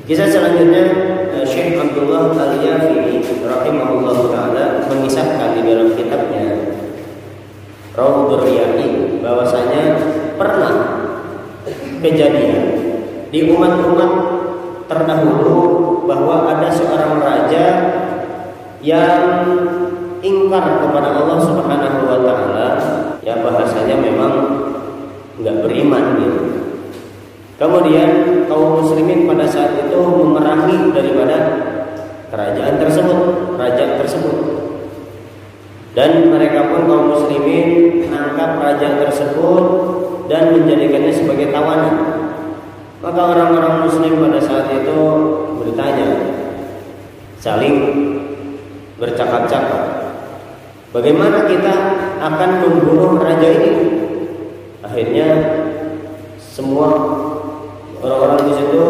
Kisah selanjutnya, Syekh Abdullah Al-Yafi'i rahimahullah ta'ala mengisahkan di dalam kitabnya Rawdur Riyadin bahwasanya pernah kejadian di umat-umat terdahulu bahwa ada seorang raja yang ingkar kepada Allah Subhanahu wa taala, ya bahasanya memang enggak beriman gitu. Kemudian kaum muslimin pada saat itu memerangi daripada kerajaan tersebut, raja tersebut. Dan mereka pun kaum muslimin menangkap raja tersebut dan menjadikannya sebagai tawanan. Maka orang-orang muslim pada saat itu bertanya, saling bercakap-cakap, bagaimana kita akan membunuh raja ini? Akhirnya semua orang-orang di situ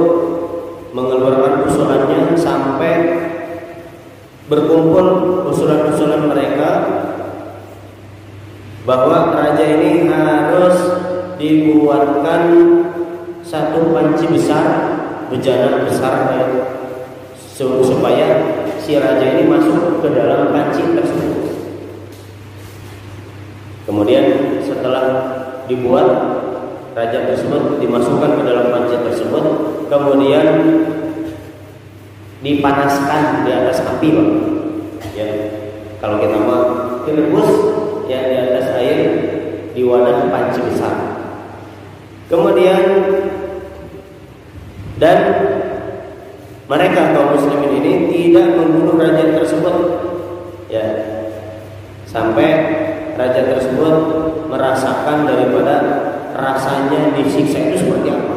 mengeluarkan usulannya sampai berkumpul usulan-usulan mereka bahwa raja ini harus dibuatkan satu panci besar, bejana besar supaya si raja ini masuk ke dalam panci tersebut. Kemudian setelah dibuat, raja tersebut dimasukkan ke dalam panci tersebut, kemudian dipanaskan di atas api, Pak. Ya, kalau kita mau direbus ya di atas air di wadah panci besar. Kemudian dan mereka kaum muslimin ini tidak membunuh raja tersebut, ya, sampai raja tersebut merasakan daripada rasanya disiksa itu seperti apa.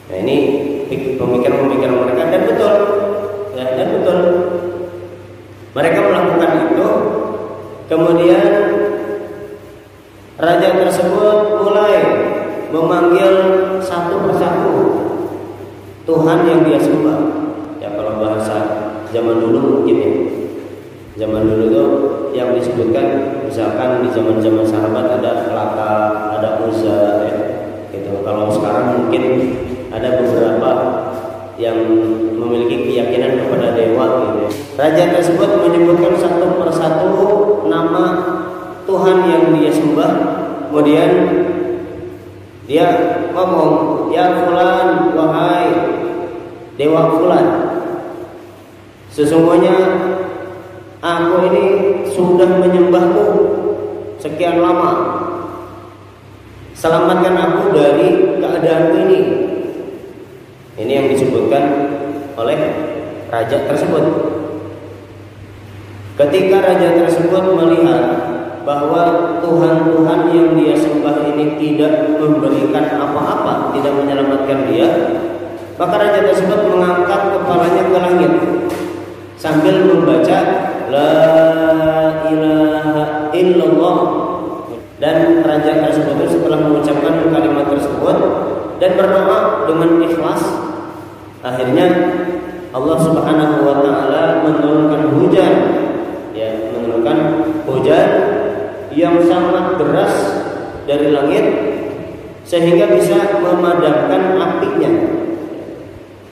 Nah, ini pemikiran-pemikiran mereka, dan betul, ya, dan betul. Mereka melakukan itu. Kemudian raja tersebut mulai memanggil satu persatu Tuhan yang dia sembah. Ya, kalau bahasa zaman dulu mungkin ya. Zaman dulu tuh yang disebutkan, misalkan di zaman-zaman sahabat ada Lata, ada Uzza, ya, gitu. Kalau sekarang mungkin ada beberapa yang memiliki keyakinan kepada dewa, gitu. Raja tersebut menyebutkan satu persatu nama Tuhan yang dia sembah. Kemudian dia ngomong, ya fulan, wahai dewa fulan, sesungguhnya aku ini sudah menyembahmu sekian lama. Selamatkan aku dari keadaan ini. Ini yang disebutkan oleh raja tersebut. Ketika raja tersebut melihat bahwa Tuhan-Tuhan yang dia sembah ini tidak memberikan apa-apa, tidak menyelamatkan dia, maka raja tersebut mengangkat kepalanya ke langit sambil membaca La ilaha illallah. Dan raja tersebut setelah mengucapkan kalimat tersebut dan berdoa dengan ikhlas, akhirnya Allah Subhanahu wa taala menurunkan hujan, ya, menurunkan hujan yang sangat deras dari langit sehingga bisa memadamkan apinya.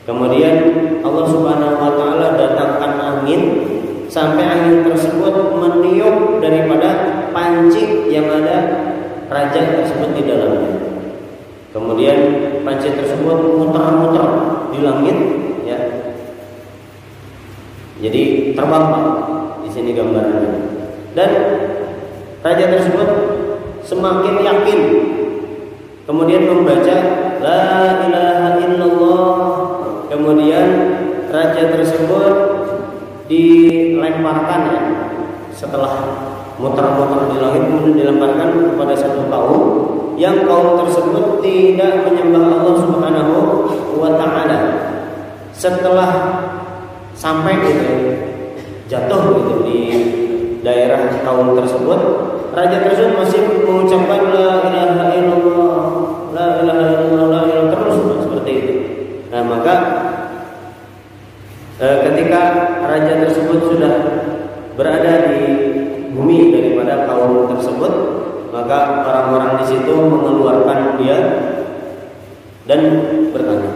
Kemudian Allah Subhanahu wa taala datangkan angin sampai angin tersebut meniup daripada panci yang ada raja tersebut di dalamnya. Kemudian panci tersebut muter-muter di langit, ya. Jadi terbang, di sini gambarannya. Dan raja tersebut semakin yakin, kemudian membaca La ilaha illallah. Kemudian raja tersebut dilemparkan, ya, setelah muter-muter di langit, kemudian dilemparkan kepada satu kaum yang kaum tersebut tidak menyembah Allah Subhanahu wa taala. Setelah sampai gitu, jatuh gitu di daerah kaum tersebut, raja tersebut masih mengucapkan la ilaha illallah, la ilaha illallah, la ilaha terus seperti itu. Nah, maka ketika raja tersebut sudah berada di bumi daripada kaum tersebut, maka orang-orang di situ mengeluarkan dia dan bertanya,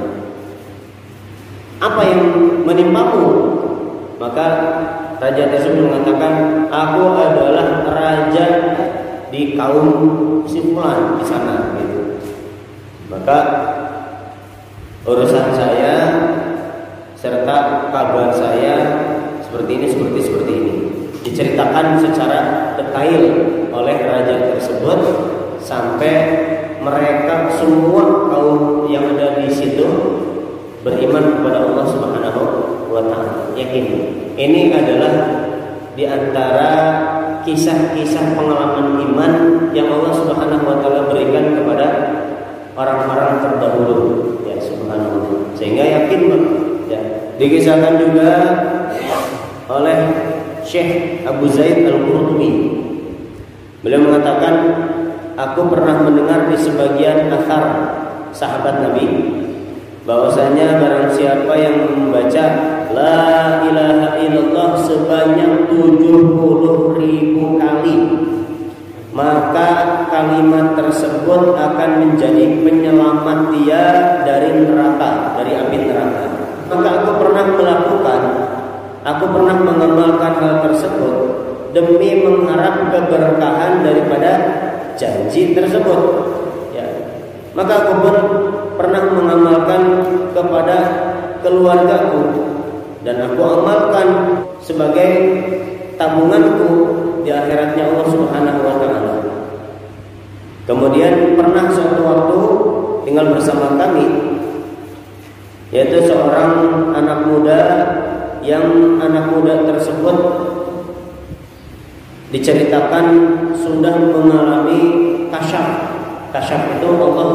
apa yang menimpamu? Maka raja tersebut mengatakan, aku adalah raja di kaum si fulan di sana gitu. Maka urusan saya serta kabar saya seperti ini, seperti ini. Diceritakan secara detail oleh raja tersebut sampai mereka semua kaum yang ada di situ beriman kepada Allah Subhanahu wa taala. Yakin. Ini adalah di antara kisah-kisah pengalaman iman yang Allah Subhanahu wa taala berikan kepada orang-orang terdahulu, ya subhanallah. Sehingga yakin ya. Dikisahkan juga oleh Syekh Abu Zaid Al-Qurtubi. Beliau mengatakan, aku pernah mendengar di sebagian athar sahabat Nabi bahwasanya barang siapa yang membaca la ilaha illallah sebanyak 70.000 kali, maka kalimat tersebut akan menjadi penyelamat dia dari neraka, dari api neraka. Maka aku pernah mengamalkan hal tersebut demi mengharap keberkahan daripada janji tersebut. Ya. Maka aku pun pernah mengamalkan kepada keluargaku dan aku amalkan sebagai tabunganku di akhiratnya Allah Subhanahu wa taala. Kemudian pernah suatu waktu tinggal bersama kami, yaitu seorang anak muda yang anak muda tersebut diceritakan sudah mengalami kasyaf. Kasyaf itu Allah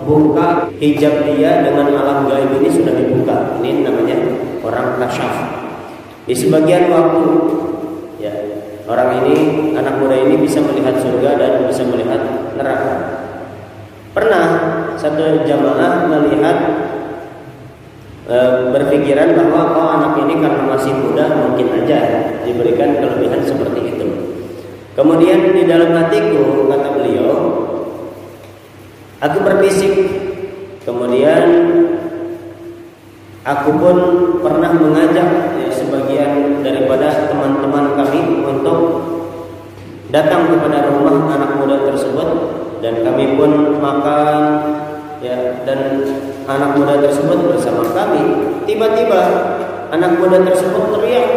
buka hijab dia dengan alam gaib ini sudah dibuka. Ini namanya orang kasyaf. Di sebagian waktu ya, orang ini, anak muda ini bisa melihat surga dan bisa melihat neraka. Pernah satu jamaah melihat berpikiran bahwa anak ini karena masih muda mungkin aja diberikan kelebihan seperti itu. Kemudian di dalam hatiku, kata beliau, aku berbisik. Kemudian aku pun pernah mengajak ya, sebagian daripada teman-teman kami untuk datang kepada rumah anak muda tersebut, dan kami pun makan ya, dan anak muda tersebut bersama kami. Tiba-tiba anak muda tersebut teriak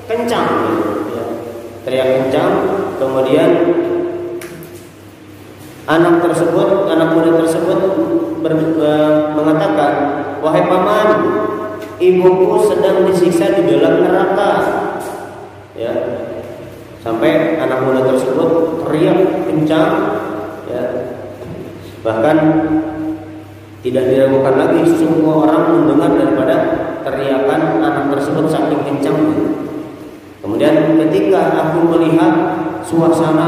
kencang ya. Teriak kencang. Kemudian anak muda tersebut mengatakan, wahai paman, ibuku sedang disiksa di dalam neraka. Ya. Sampai anak muda tersebut teriak kencang ya. Bahkan tidak diragukan lagi, semua orang mendengar daripada teriakan anak tersebut saking kencangnya. Kemudian ketika aku melihat suasana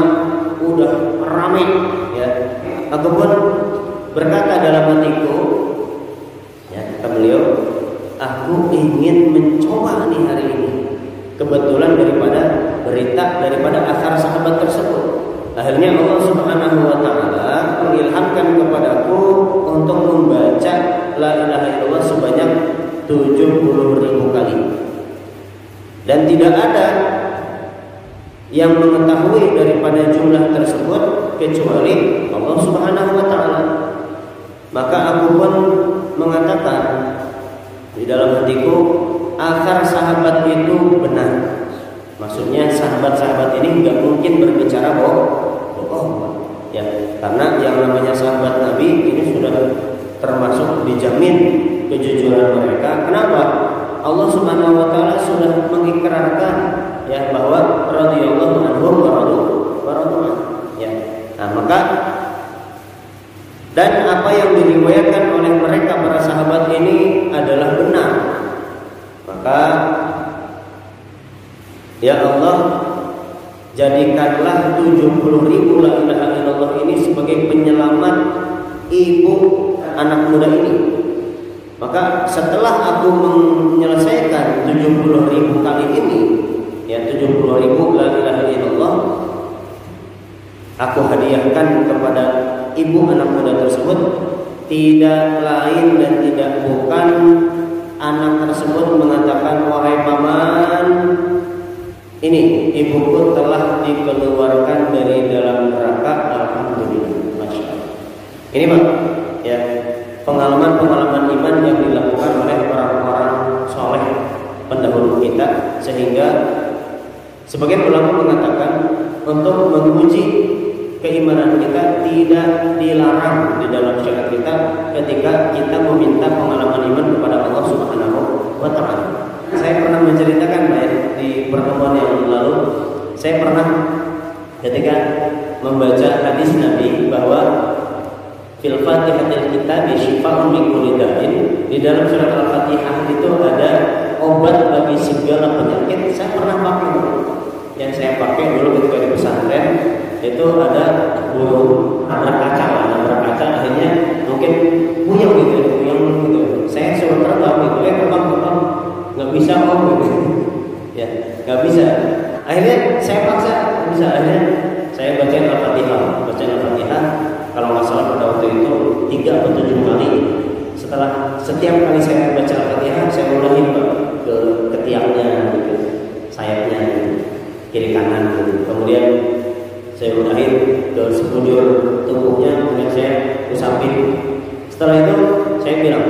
udah ramai ya, aku pun berkata dalam hatiku ya, kata beliau, aku ingin mencoba nih hari ini. Kebetulan daripada berita daripada asar sahabat tersebut, akhirnya Allah Subhanahu wa taala mengilhamkan kepadaku untuk membaca la ilaha illallah sebanyak 70.000 kali. Dan tidak ada yang mengetahui daripada jumlah tersebut kecuali Allah Subhanahu wa taala. Maka aku pun mengatakan di dalam hatiku, akar sahabat itu benar. Maksudnya sahabat-sahabat ini tidak mungkin berbicara bohong. Ya, karena yang namanya sahabat Nabi ini sudah termasuk dijamin kejujuran mereka. Kenapa? Allah Subhanahu wa taala sudah mengikrarkan ya bahwa radhiyallahu anhum wa radu ya. Nah, maka dan apa yang diriwayatkan oleh mereka para sahabat ini adalah benar. Maka ya Allah, jadikanlah 70.000 la ilaha illallah ini sebagai penyelamat ibu anak muda ini. Maka setelah aku menyelesaikan 70.000 kali ini ya, 70.000 la ilaha illallah, aku hadiahkan kepada ibu anak muda tersebut tidak lain dan tidak bukan anak tersebut mengatakan, wahai paman, ini ibuku telah dikeluarkan dari dalam neraka. Alhamdulillah, masya Allah. Ini Pak, ya, pengalaman-pengalaman iman yang dilakukan oleh orang-orang soleh pendahulu kita, sehingga sebagian ulama mengatakan untuk menguji keimanan kita tidak dilarang di dalam syariat kita ketika kita meminta pengalaman iman kepada Allah Subhanahu wa Ta'ala. Saya pernah menceritakan Pak, di pertemuan yang lalu, saya pernah ketika membaca hadis Nabi bahwa fil Fatihatil kitab syifa'un min kulli da'in, di dalam surat Al-Fatihah itu ada obat bagi segala penyakit. Saya pernah pakai, yang saya pakai dulu ketika di pesantren itu ada burung nabrak kaca, akhirnya mungkin puyeng gitu. Saya suruh terbang gitu, terbang nggak bisa gitu. Ya, nggak bisa. Akhirnya saya paksa, nggak bisa. Akhirnya saya bacain Al-Fatihah. Kalau nggak salah pada waktu itu 3 atau 7 kali. Setelah setiap kali saya baca Al-Fatihah, saya ulangi ke ketiaknya, gitu, sayapnya, gitu, kiri kanan, gitu. Kemudian saya udahin ke sekujur tubuhnya, kemudian saya usapin. Setelah itu saya bilang,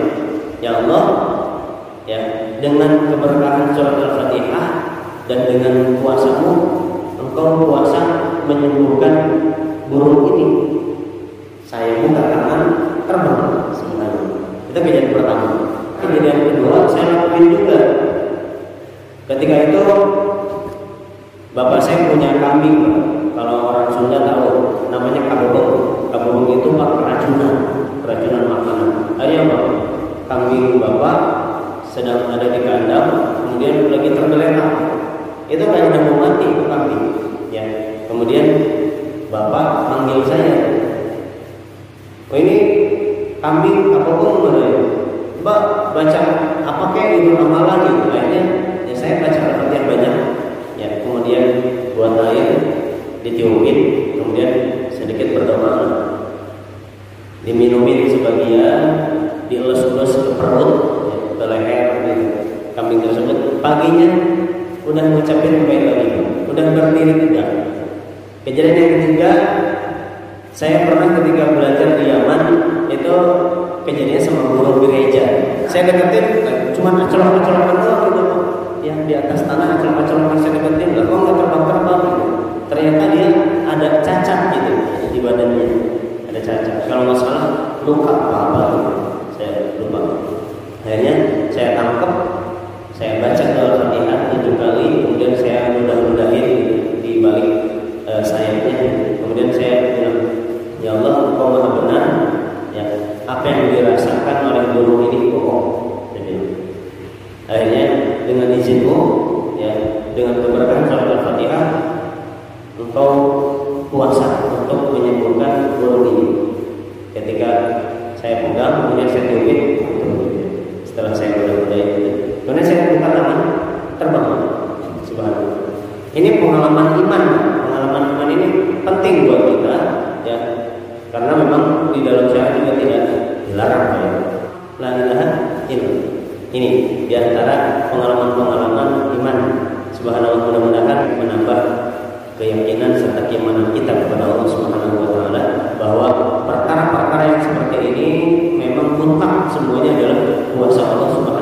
ya Allah, ya, dengan keberkahan surat Al-Fatihah dan dengan kuasamu, Engkau kuasa menyembuhkan burung ini. Saya buka tangan, terbang sebenarnya. Itu kejadian pertama. Kejadian kedua saya lakuin juga. Ketika itu bapak saya punya kambing. Kalau orang Sunda tahu namanya kabobong. Kabobong itu keracunan makanan. Akhirnya apa? Kambing bapak sedang ada di kandang, kemudian lagi tergeletak. Itu kayak udah mau mati itu kambing. Ya. Kemudian bapak manggil saya. Oh, ini kambing kabobong mana ya? Mbak baca apa kayak itu amalan gitu. Akhirnya ya saya baca Al-Fatihah banyak. Ya, kemudian buat air ditiupin, kemudian sedikit berdoa, diminumin sebagian, dielus-elus ke perut, ya, ke leher gitu. Kambing tersebut paginya udah ngucapin baik lagi, udah berdiri tegak. Kejadian yang ketiga, saya pernah ketika belajar di Yaman itu kejadiannya sama guru gereja. Saya deketin, cuma acolok-acolokan doang gitu, yang di atas tanah acolok-acolokan saya deketin, lah kok nggak terbang-terbang gitu. Ternyata dia ada cacat gitu di badannya, ada cacat. Kalau nggak salah luka apa gitu. Saya lupa. Akhirnya saya tangkap, saya baca Al-Fatihah 7 kali, kemudian saya mudah-mudahin di balik sayapnya. Kemudian saya bilang, ya Allah, Engkau Maha benar. Ya, apa yang dirasakan oleh burung ini bohong. Akhirnya dengan izinmu, ya, dengan keberkahan surat Al-Fatihah, Engkau kuasa untuk menyembuhkan burung ini. Ketika saya pegang, kemudian saya tiupin. Setelah saya mudah-mudahin, kemudian saya buka tangan, terbang. Subhanallah. Ini pengalaman iman. Pengalaman iman ini penting buat kita, ya, karena memang di dalam syariat juga tidak dilarang, ya. La ilaha illallah. Ini diantara pengalaman-pengalaman iman. Subhanallah, mudah-mudahan menambah keyakinan serta keimanan kita kepada Allah Subhanahu wa Ta'ala bahwa perkara-perkara yang seperti ini memang mutlak semuanya adalah kuasa Allah Subhanahu